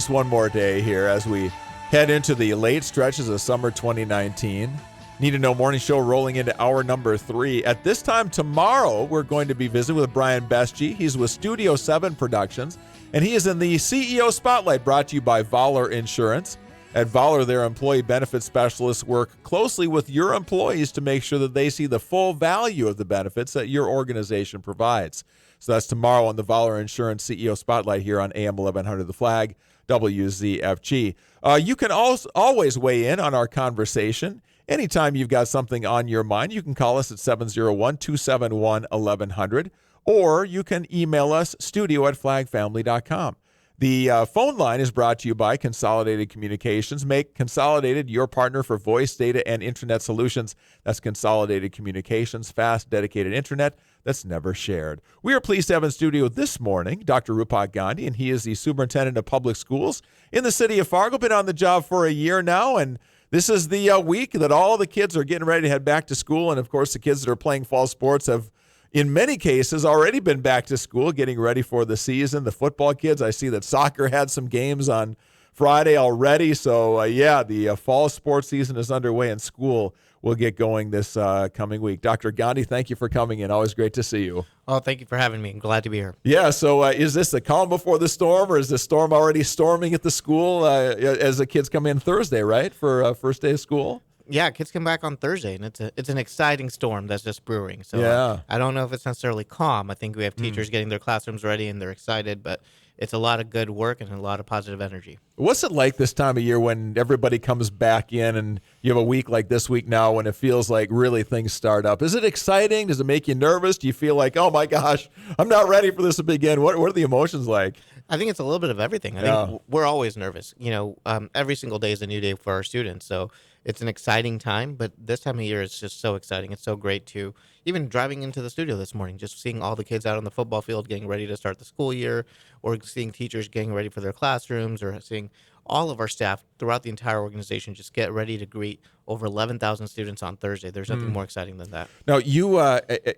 Just one more day here as we head into the late stretches of summer 2019. Need to Know Morning Show rolling into hour number 3. At this time tomorrow, we're going to be visiting with Brian Beschi. He's with Studio 7 Productions, and he is in the CEO Spotlight, brought to you by Voller Insurance. At Voller, their employee benefit specialists work closely with your employees to make sure that they see the full value of the benefits that your organization provides. So that's tomorrow on the Voller Insurance CEO Spotlight here on AM 1100 The Flag, WZFG. You can always weigh in on our conversation. Anytime you've got something on your mind, you can call us at 701-271-1100, or you can email us, studio@flagfamily.com. The phone line is brought to you by Consolidated Communications. Make Consolidated your partner for voice, data, and internet solutions. That's Consolidated Communications, fast, dedicated internet that's never shared. We are pleased to have in studio this morning Dr. Rupak Gandhi, and he is the Superintendent of Public Schools in the city of Fargo. Been on the job for a year now, and this is the week that all the kids are getting ready to head back to school. And, of course, the kids that are playing fall sports have, in many cases, already been back to school, getting ready for the season. The football kids, I see that soccer had some games on Friday already. So, the fall sports season is underway, and school will get going this coming week. Dr. Gandhi, thank you for coming in. Always great to see you. Oh, thank you for having me. I'm glad to be here. Yeah, so is this the calm before the storm, or is the storm already storming at the school as the kids come in Thursday, right, for first day of school? Yeah, kids come back on Thursday, and it's an exciting storm that's just brewing. So Yeah. I don't know if it's necessarily calm. I think we have teachers getting their classrooms ready, and they're excited, but it's a lot of good work and a lot of positive energy. What's it like this time of year when everybody comes back in and you have a week like this week now when it feels like really things start up? Is it exciting? Does it make you nervous? Do you feel like, oh my gosh, I'm not ready for this to begin? What are the emotions like? I think it's a little bit of everything. I think we're always nervous. Every single day is a new day for our students. So it's an exciting time, but this time of year is just so exciting. It's so great to even driving into the studio this morning, just seeing all the kids out on the football field getting ready to start the school year, or seeing teachers getting ready for their classrooms, or seeing all of our staff throughout the entire organization just get ready to greet over 11,000 students on Thursday. There's nothing more exciting than that. Now, you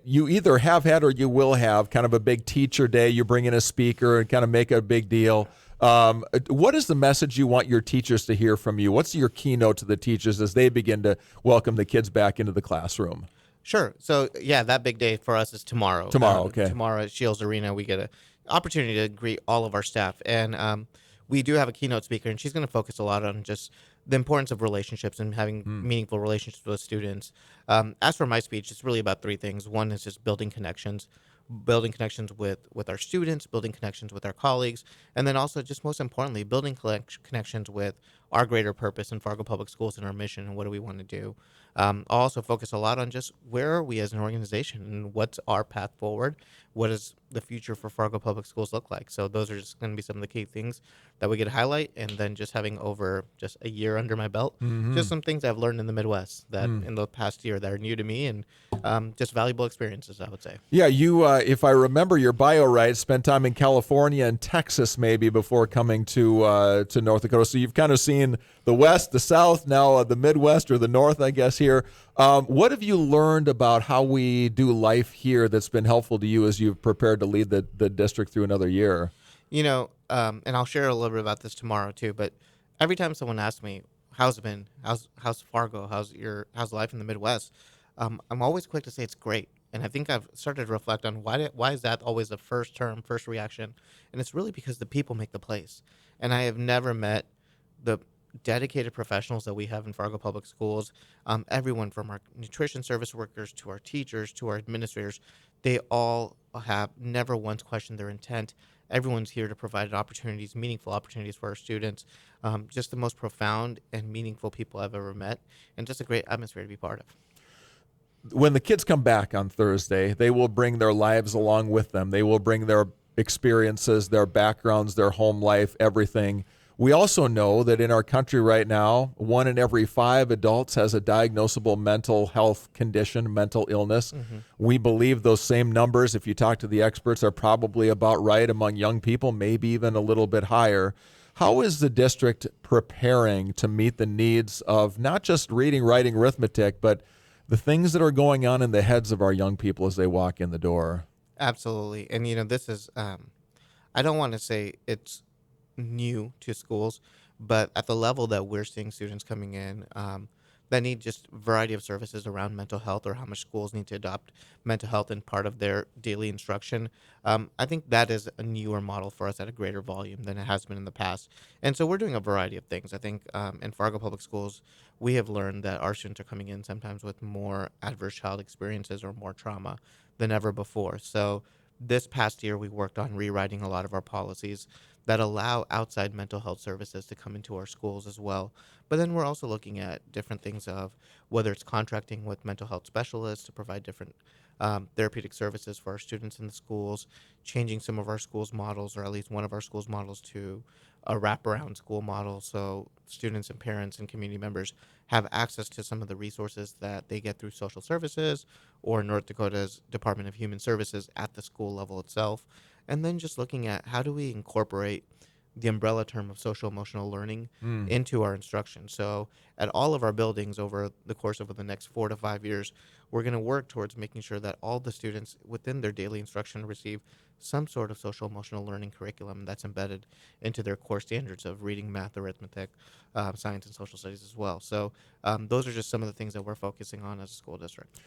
either have had or you will have kind of a big teacher day. You bring in a speaker and kind of make a big deal. What is the message you want your teachers to hear from you? What's your keynote to the teachers as they begin to welcome the kids back into the classroom? Sure. So, that big day for us is tomorrow. Okay. Tomorrow at Shields Arena, we get an opportunity to greet all of our staff. And we do have a keynote speaker, and she's going to focus a lot on just the importance of relationships and having meaningful relationships with students. As for my speech, it's really about 3 things. One is just building connections with our students, building connections with our colleagues, and then also, just most importantly, building connections with our greater purpose in Fargo Public Schools and our mission and what do we want to do. I'll also focus a lot on just where are we as an organization and what's our path forward. What does the future for Fargo Public Schools look like? So those are just going to be some of the key things that we get to highlight. And then just having over just a year under my belt, just some things I've learned in the Midwest that in the past year that are new to me, and just valuable experiences, I would say. Yeah, you, if I remember your bio right, spent time in California and Texas maybe before coming to North Dakota. So you've kind of seen the West, the South, now the Midwest or the North, I guess, here. What have you learned about how we do life here that's been helpful to you as you've prepared to lead the district through another year? And I'll share a little bit about this tomorrow too, but every time someone asks me, how's it been? How's Fargo? How's life in the Midwest? I'm always quick to say it's great. And I think I've started to reflect on why is that always the first reaction? And it's really because the people make the place. And I have never met the dedicated professionals that we have in Fargo Public Schools, everyone from our nutrition service workers to our teachers to our administrators, they all have never once questioned their intent. Everyone's here to provide opportunities, meaningful opportunities for our students, just the most profound and meaningful people I've ever met, and just a great atmosphere to be part of. When the kids come back on Thursday, they will bring their lives along with them. They will bring their experiences, their backgrounds, their home life, everything. We also know that in our country right now, 1 in every 5 adults has a diagnosable mental health condition, mental illness. We believe those same numbers, if you talk to the experts, are probably about right among young people, maybe even a little bit higher. How is the district preparing to meet the needs of not just reading, writing, arithmetic, but the things that are going on in the heads of our young people as they walk in the door? Absolutely. And, this is, I don't want to say it's new to schools, but at the level that we're seeing students coming in, that need just variety of services around mental health, or how much schools need to adopt mental health in part of their daily instruction. I think that is a newer model for us at a greater volume than it has been in the past. And so we're doing a variety of things. I think in Fargo Public Schools, we have learned that our students are coming in sometimes with more adverse child experiences or more trauma than ever before. So this past year, we worked on rewriting a lot of our policies that allow outside mental health services to come into our schools as well. But then we're also looking at different things of whether it's contracting with mental health specialists to provide different therapeutic services for our students in the schools, changing some of our schools' models, or at least one of our schools' models, to a wraparound school model, so students and parents and community members have access to some of the resources that they get through social services or North Dakota's Department of Human Services at the school level itself. And then just looking at how do we incorporate the umbrella term of social emotional learning Mm. into our instruction. So at all of our buildings over the course of the next 4 to 5 years, we're going to work towards making sure that all the students within their daily instruction receive some sort of social emotional learning curriculum that's embedded into their core standards of reading, math, arithmetic, science, and social studies as well. So those are just some of the things that we're focusing on as a school district.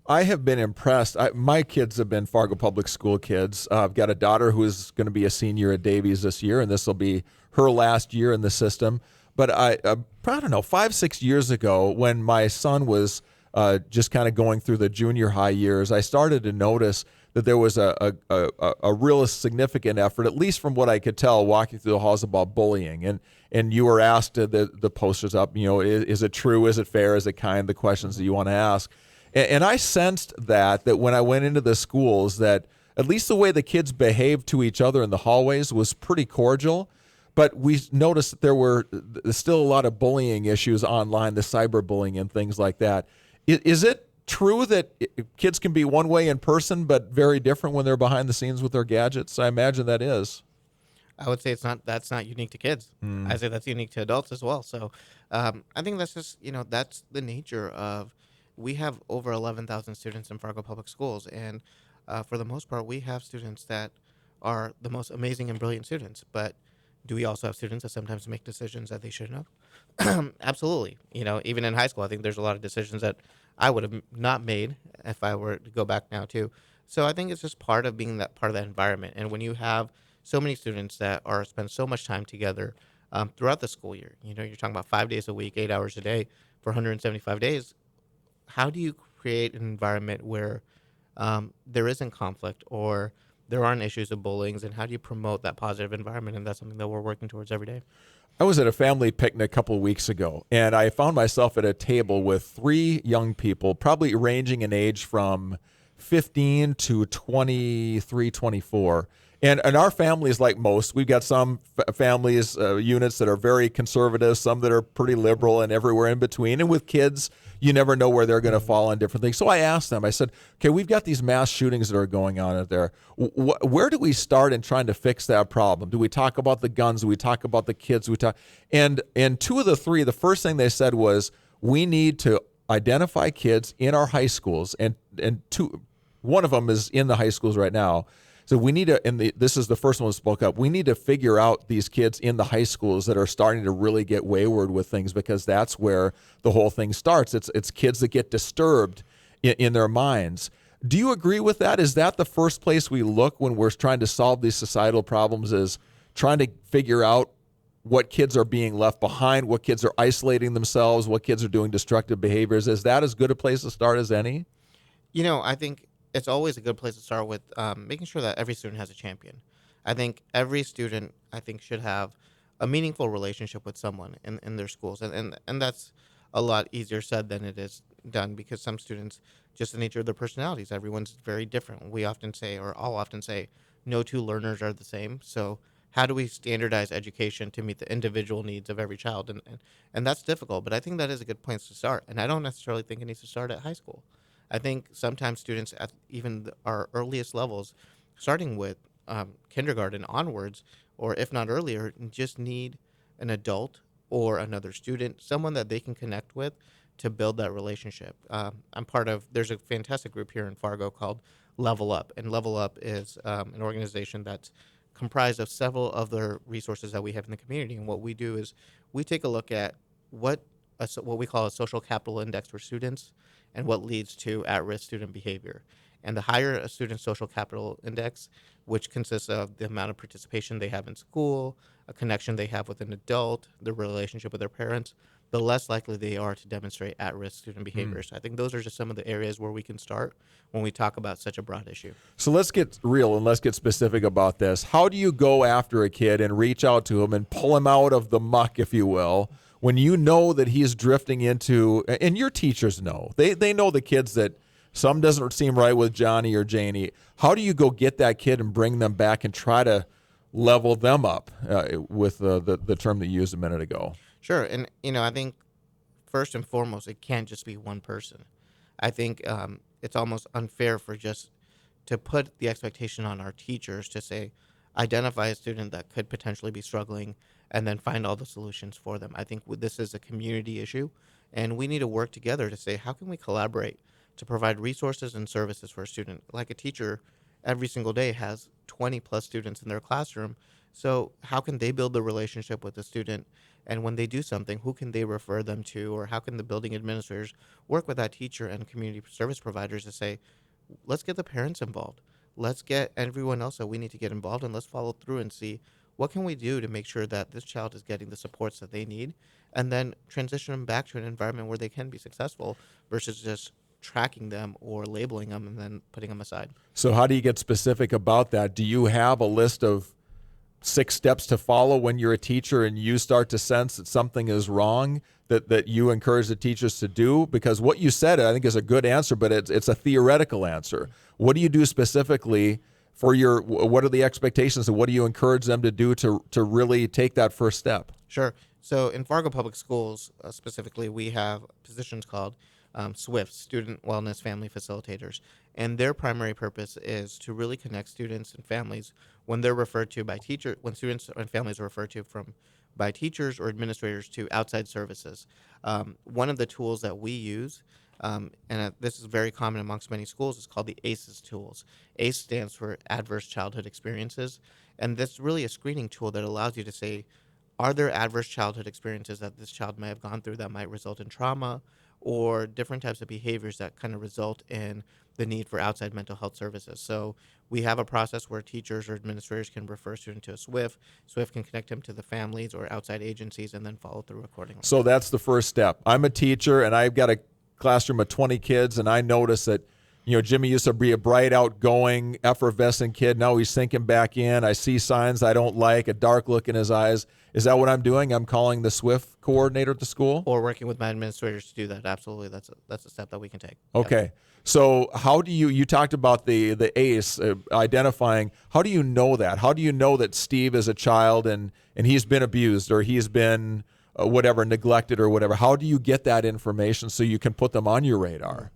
I have been impressed. My kids have been Fargo Public School kids. I've got a daughter who is going to be a senior at Davies this year, and this will be her last year in the system. But I don't know, 5, 6 years ago, when my son was just kind of going through the junior high years, I started to notice that there was a real significant effort, at least from what I could tell, walking through the halls about bullying. And you were asked the posters up, is it true? Is it fair? Is it kind? The questions that you want to ask. And I sensed that when I went into the schools, that at least the way the kids behaved to each other in the hallways was pretty cordial. But we noticed that there were still a lot of bullying issues online, the cyberbullying and things like that. Is it true that kids can be one way in person, but very different when they're behind the scenes with their gadgets? I imagine that is. I would say that's not unique to kids. I say that's unique to adults as well. So I think that's just that's the nature of, we have over 11,000 students in Fargo Public Schools, and for the most part, we have students that are the most amazing and brilliant students. But do we also have students that sometimes make decisions that they shouldn't have? Absolutely. Even in high school, I think there's a lot of decisions that I would have not made if I were to go back now too. So I think it's just part of being that part of that environment. And when you have so many students that are spend so much time together throughout the school year, you're talking about 5 days a week, 8 hours a day for 175 days. How do you create an environment where there isn't conflict or there aren't issues of bullying, and how do you promote that positive environment? And that's something that we're working towards every day. I was at a family picnic a couple of weeks ago, and I found myself at a table with 3 young people, probably ranging in age from 15 to 23, 24. And our family is like most. We've got some families, units that are very conservative, some that are pretty liberal, and everywhere in between. And with kids, you never know where they're going to fall on different things. So I asked them, I said, okay, we've got these mass shootings that are going on out there. Where do we start in trying to fix that problem? Do we talk about the guns? Do we talk about the kids? And 2 of the 3, the first thing they said was, we need to identify kids in our high schools, and one of them is in the high schools right now. So we need to, this is the first one that spoke up, we need to figure out these kids in the high schools that are starting to really get wayward with things, because that's where the whole thing starts. It's kids that get disturbed in their minds. Do you agree with that? Is that the first place we look when we're trying to solve these societal problems, is trying to figure out what kids are being left behind, what kids are isolating themselves, what kids are doing destructive behaviors? Is that as good a place to start as any? I think it's always a good place to start with making sure that every student has a champion. I think every student, should have a meaningful relationship with someone in their schools. And that's a lot easier said than it is done, because some students, just the nature of their personalities, everyone's very different. We often say, or I'll often say, no 2 learners are the same. So how do we standardize education to meet the individual needs of every child? And that's difficult, but I think that is a good place to start. And I don't necessarily think it needs to start at high school. I think sometimes students at even our earliest levels, starting with kindergarten onwards, or if not earlier, just need an adult or another student, someone that they can connect with to build that relationship. There's a fantastic group here in Fargo called Level Up. And Level Up is an organization that's comprised of several other resources that we have in the community. And what we do is we take a look at what we call a social capital index for students and what leads to at-risk student behavior. And the higher a student's social capital index, which consists of the amount of participation they have in school, a connection they have with an adult, their relationship with their parents, the less likely they are to demonstrate at-risk student behavior. So I think those are just some of the areas where we can start when we talk about such a broad issue. So let's get real and let's get specific about this. How do you go after a kid and reach out to him and pull him out of the muck, if you will, when you know that he's drifting into, and your teachers know, they know the kids that some doesn't seem right with Johnny or Janie. How do you go get that kid and bring them back and try to level them up with the term that you used a minute ago? Sure. And, I think first and foremost, it can't just be one person. I think it's almost unfair for just to put the expectation on our teachers to say, identify a student that could potentially be struggling and then find all the solutions for them. I think this is a community issue, and we need to work together to say, how can we collaborate to provide resources and services for a student? Like a teacher every single day has 20 plus students in their classroom. So how can they build the relationship with the student? And when they do something, who can they refer them to? Or how can the building administrators work with that teacher and community service providers to say, let's get the parents involved. Let's get everyone else that we need to get involved, and let's follow through and see what can we do to make sure that this child is getting the supports that they need, and then transition them back to an environment where they can be successful versus just tracking them or labeling them and then putting them aside. So how do you get specific about that? Do you have a list of 6 steps to follow when you're a teacher and you start to sense that something is wrong that you encourage the teachers to do? Because what you said, I think, is a good answer, but it's a theoretical answer. What do you do specifically for what are the expectations and what do you encourage them to do to really take that first step? Sure. So in Fargo Public Schools, specifically, we have positions called SWIFT, Student Wellness Family Facilitators. And their primary purpose is to really connect students and families when they're referred to by when students and families are referred to by teachers or administrators to outside services. One of the tools that we use, and this is very common amongst many schools, is called the ACEs tools. ACE stands for Adverse Childhood Experiences. And that's really a screening tool that allows you to say, are there adverse childhood experiences that this child may have gone through that might result in trauma, or different types of behaviors that kind of result in the need for outside mental health services. So we have a process where teachers or administrators can refer a student to a SWIFT. SWIFT can connect them to the families or outside agencies and then follow through accordingly. So that's the first step. I'm a teacher and I've got a classroom of 20 kids and I notice that Jimmy used to be a bright, outgoing, effervescent kid. Now he's sinking back in. I see signs I don't like, a dark look in his eyes. Is that what I'm doing? I'm calling the SWIFT coordinator at the school? Or working with my administrators to do that. Absolutely. That's a step that we can take. Okay. Yep. So how do you talked about the ACE, identifying, how do you know that? How do you know that Steve is a child and he's been abused or he's been neglected or whatever? How do you get that information so you can put them on your radar?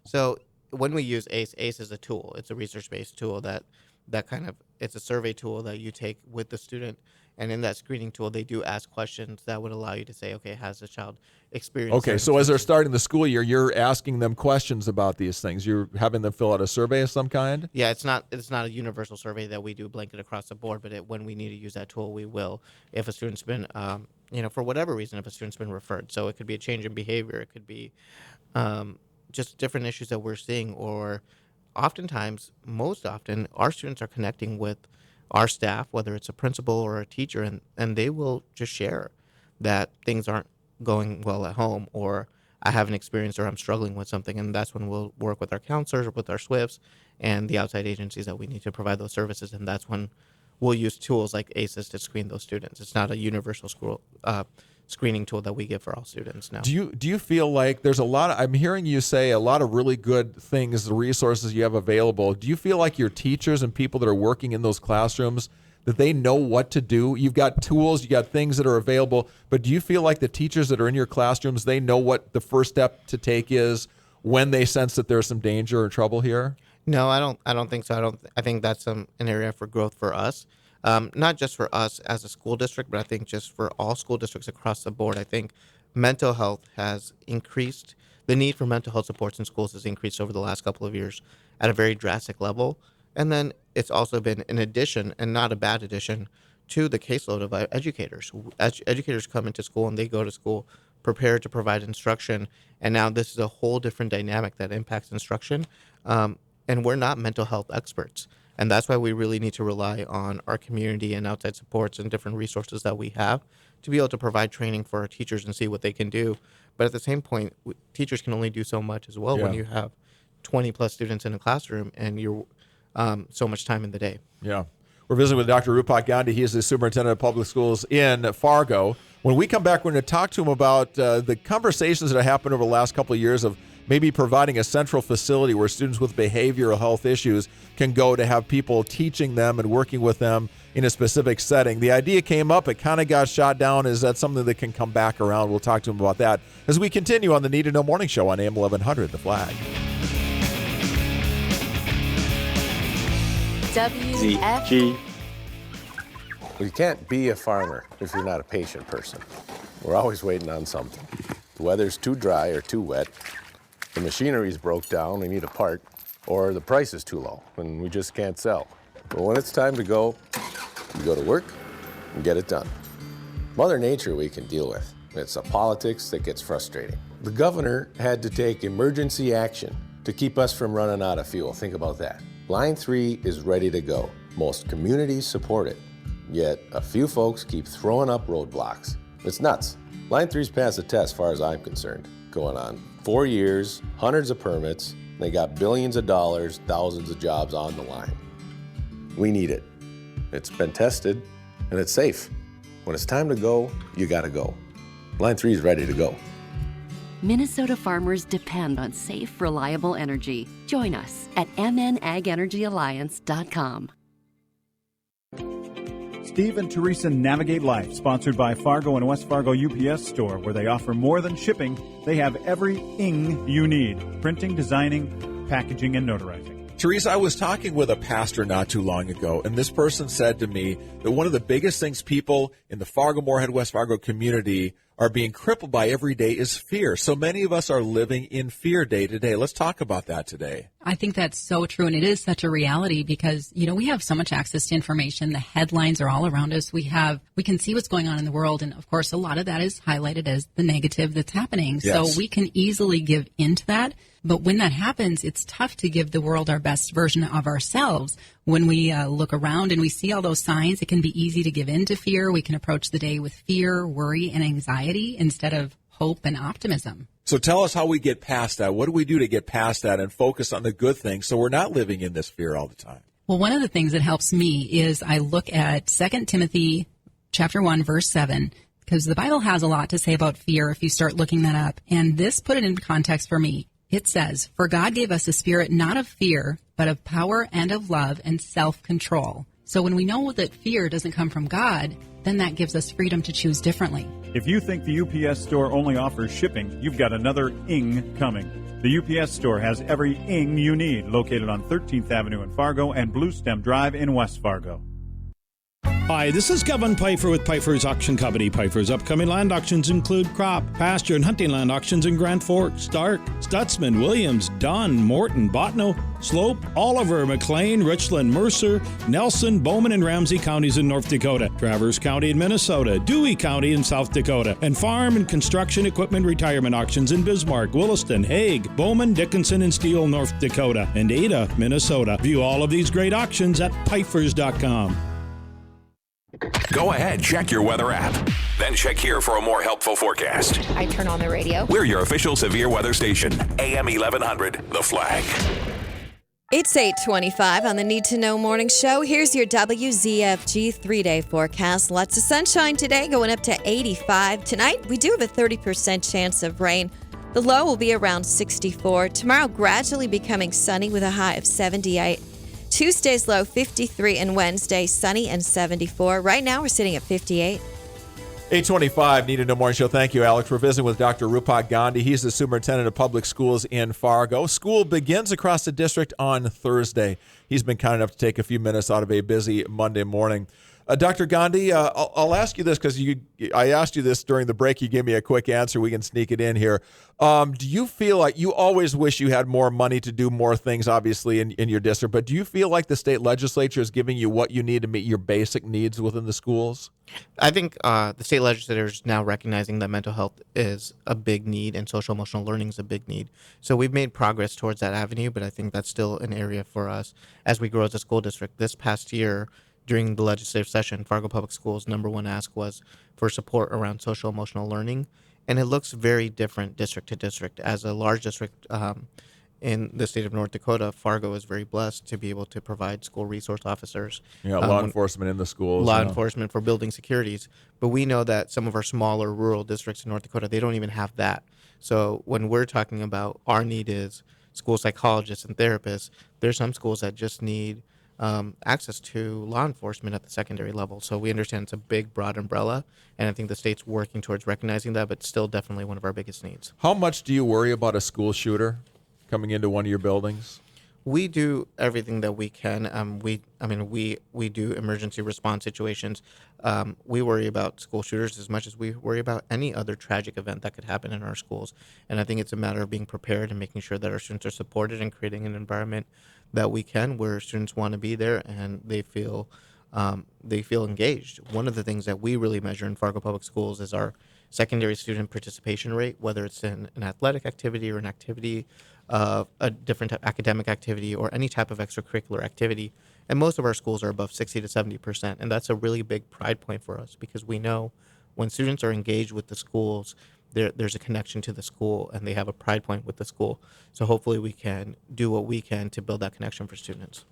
So when we use ACE is a tool. It's a research-based tool that it's a survey tool that you take with the student. And in that screening tool, they do ask questions that would allow you to say, okay, has the child experienced? Okay, so as they're starting the school year, you're asking them questions about these things. You're having them fill out a survey of some kind? Yeah, it's not a universal survey that we do blanket across the board, but when we need to use that tool, we will. If a student's been, for whatever reason, if a student's been referred. So it could be a change in behavior. It could be just different issues that we're seeing, or oftentimes, most often, our students are connecting with our staff, whether it's a principal or a teacher, and they will just share that things aren't going well at home, or I have an experience, or I'm struggling with something, and that's when we'll work with our counselors, with our SWIFTs, and the outside agencies that we need to provide those services, and that's when we'll use tools like ACEs to screen those students. It's not a universal screening tool that we give for all students now. Do you feel like there's I'm hearing you say a lot of really good things, the resources you have available. Do you feel like your teachers and people that are working in those classrooms, that they know what to do? You've got tools, you got things that are available, but do you feel like the teachers that are in your classrooms, they know what the first step to take is when they sense that there's some danger or trouble here? No, I don't think so. I think that's an area for growth for us. Not just for us as a school district, but I think just for all school districts across the board. I think mental health has increased. The need for mental health supports in schools has increased over the last couple of years at a very drastic level. And then it's also been an addition, and not a bad addition, to the caseload of educators. Educators come into school and they go to school prepared to provide instruction, and now this is a whole different dynamic that impacts instruction. And we're not mental health experts. And that's why we really need to rely on our community and outside supports and different resources that we have to be able to provide training for our teachers and see what they can do. But at the same point, teachers can only do so much as well when you have 20 plus students in a classroom and you're so much time in the day. Yeah. We're visiting with Dr. Rupak Gandhi. He is the superintendent of public schools in Fargo. When we come back, we're going to talk to him about the conversations that have happened over the last couple of years of maybe providing a central facility where students with behavioral health issues can go to have people teaching them and working with them in a specific setting. The idea came up. It kind of got shot down. Is that something that can come back around? We'll talk to him about that as we continue on the Need to Know Morning Show on AM 1100, The Flag. WFG. Well, you can't be a farmer if you're not a patient person. We're always waiting on something. The weather's too dry or too wet, the machinery's broke down, we need a part, or the price is too low and we just can't sell. But when it's time to go, you go to work and get it done. Mother Nature we can deal with. It's the politics that gets frustrating. The governor had to take emergency action to keep us from running out of fuel. Think about that. Line 3 is ready to go. Most communities support it, yet a few folks keep throwing up roadblocks. It's nuts. Line 3's passed the test, as far as I'm concerned. Going on 4 years, hundreds of permits, they got billions of dollars, thousands of jobs on the line. We need it. It's been tested, and it's safe. When it's time to go, you gotta go. Line 3 is ready to go. Minnesota farmers depend on safe, reliable energy. Join us at mnagenergyalliance.com. Steve and Teresa Navigate Life, sponsored by Fargo and West Fargo UPS Store, where they offer more than shipping. They have everything you need: printing, designing, packaging, and notarizing. Teresa, I was talking with a pastor not too long ago, and this person said to me that one of the biggest things people in the Fargo, Moorhead, West Fargo community are being crippled by every day is fear. So many of us are living in fear day to day. Let's talk about that today. I think that's so true, and it is such a reality because, we have so much access to information. The headlines are all around us. We can see what's going on in the world, and of course, a lot of that is highlighted as the negative that's happening. Yes. So we can easily give into that, but when that happens, it's tough to give the world our best version of ourselves. When we look around and we see all those signs, it can be easy to give in to fear. We can approach the day with fear, worry, and anxiety instead of hope and optimism. So tell us how we get past that. What do we do to get past that and focus on the good things so we're not living in this fear all the time? Well, one of the things that helps me is I look at 2 Timothy chapter 1, verse 7, because the Bible has a lot to say about fear if you start looking that up. And this put it in context for me. It says, "For God gave us a spirit not of fear, but of power and of love and self-control." So when we know that fear doesn't come from God, then that gives us freedom to choose differently. If you think the UPS Store only offers shipping, you've got another ing coming. The UPS Store has every ing you need, located on 13th Avenue in Fargo and Blue Stem Drive in West Fargo. Hi, this is Kevin Pfeiffer with Pfeiffer's Auction Company. Pfeiffer's upcoming land auctions include crop, pasture, and hunting land auctions in Grand Forks, Stark, Stutzman, Williams, Dunn, Morton, Bottineau, Slope, Oliver, McLean, Richland, Mercer, Nelson, Bowman, and Ramsey counties in North Dakota, Traverse County in Minnesota, Dewey County in South Dakota, and farm and construction equipment retirement auctions in Bismarck, Williston, Hague, Bowman, Dickinson, and Steele, North Dakota, and Ada, Minnesota. View all of these great auctions at Pfeiffer's.com. Go ahead, check your weather app. Then check here for a more helpful forecast. I turn on the radio. We're your official severe weather station, AM 1100, The Flag. It's 8:25 on the Need to Know Morning Show. Here's your WZFG 3-day forecast. Lots of sunshine today, going up to 85. Tonight, we do have a 30% chance of rain. The low will be around 64. Tomorrow, gradually becoming sunny with a high of 78. Tuesday's low 53 and Wednesday sunny and 74. Right now we're sitting at 58. 825, Need to Know Morning Show. Thank you, Alex. We're visiting with Dr. Rupak Gandhi. He's the superintendent of public schools in Fargo. School begins across the district on Thursday. He's been kind enough to take a few minutes out of a busy Monday morning. Dr. Gandhi, I'll ask you this because I asked you this during the break. You gave me a quick answer. We can sneak it in here. Do you feel like you always wish you had more money to do more things, obviously, in your district, but do you feel like the state legislature is giving you what you need to meet your basic needs within the schools? I think the state legislature is now recognizing that mental health is a big need and social emotional learning is a big need. So we've made progress towards that avenue, but I think that's still an area for us as we grow as a school district. This past year, during the legislative session, Fargo Public Schools' #1 ask was for support around social emotional learning, and it looks very different district to district. As a large district in the state of North Dakota, Fargo is very blessed to be able to provide school resource officers. Law enforcement in the schools. Law enforcement for building securities. But we know that some of our smaller rural districts in North Dakota, they don't even have that. So when we're talking about our need is school psychologists and therapists, there's some schools that just need access to law enforcement at the secondary level. So we understand it's a big, broad umbrella, and I think the state's working towards recognizing that, but still definitely one of our biggest needs. How much do you worry about a school shooter coming into one of your buildings? We do everything that we can. We do emergency response situations. We worry about school shooters as much as we worry about any other tragic event that could happen in our schools. And I think it's a matter of being prepared and making sure that our students are supported and creating an environment that we can, where students want to be there and they feel engaged. One of the things that we really measure in Fargo Public Schools is our secondary student participation rate, whether it's in an athletic activity or an activity, a different academic activity, or any type of extracurricular activity. And most of our schools are above 60 to 70%. And that's a really big pride point for us because we know when students are engaged with the schools, there's a connection to the school and they have a pride point with the school. So hopefully we can do what we can to build that connection for students.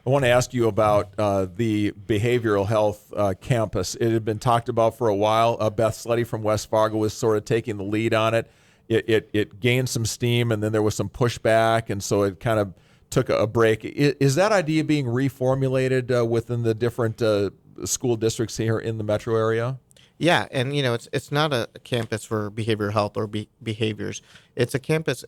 I want to ask you about the behavioral health campus. It had been talked about for a while. Beth Sleddy from West Fargo was sort of taking the lead on it. It gained some steam, and then there was some pushback, and so it kind of took a break. Is that idea being reformulated within the different school districts here in the metro area? Yeah, and it's not a campus for behavioral health or behaviors. It's a campus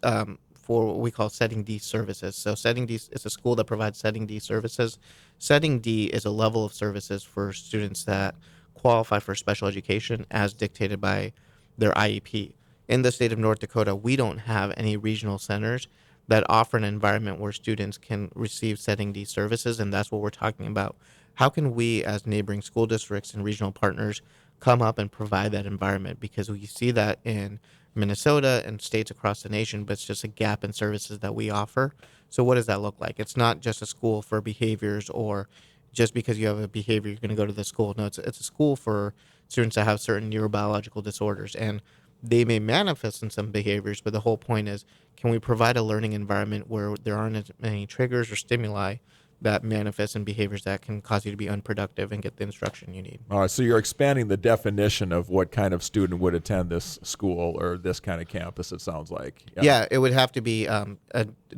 for what we call Setting D services. So Setting D is a school that provides Setting D services. Setting D is a level of services for students that qualify for special education as dictated by their IEP. In the state of North Dakota, we don't have any regional centers that offer an environment where students can receive Setting D services, and that's what we're talking about. How can we, as neighboring school districts and regional partners, come up and provide that environment? Because we see that in Minnesota and states across the nation, but it's just a gap in services that we offer. So what does that look like? It's not just a school for behaviors, or just because you have a behavior, you're going to go to the school. No, it's a school for students that have certain neurobiological disorders, and they may manifest in some behaviors, but the whole point is, can we provide a learning environment where there aren't as many triggers or stimuli that manifest in behaviors that can cause you to be unproductive and get the instruction you need? All right, so you're expanding the definition of what kind of student would attend this school or this kind of campus, it sounds like. Yeah, it would have to be a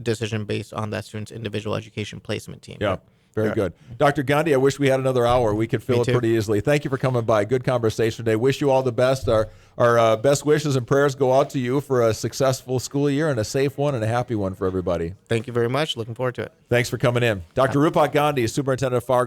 decision based on that student's individual education placement team. Yeah. Very good. Dr. Gandhi, I wish we had another hour. We could fill it pretty easily. Thank you for coming by. Good conversation today. Wish you all the best. Our best wishes and prayers go out to you for a successful school year and a safe one and a happy one for everybody. Thank you very much. Looking forward to it. Thanks for coming in. Dr. Rupak Gandhi, Superintendent of Fargo.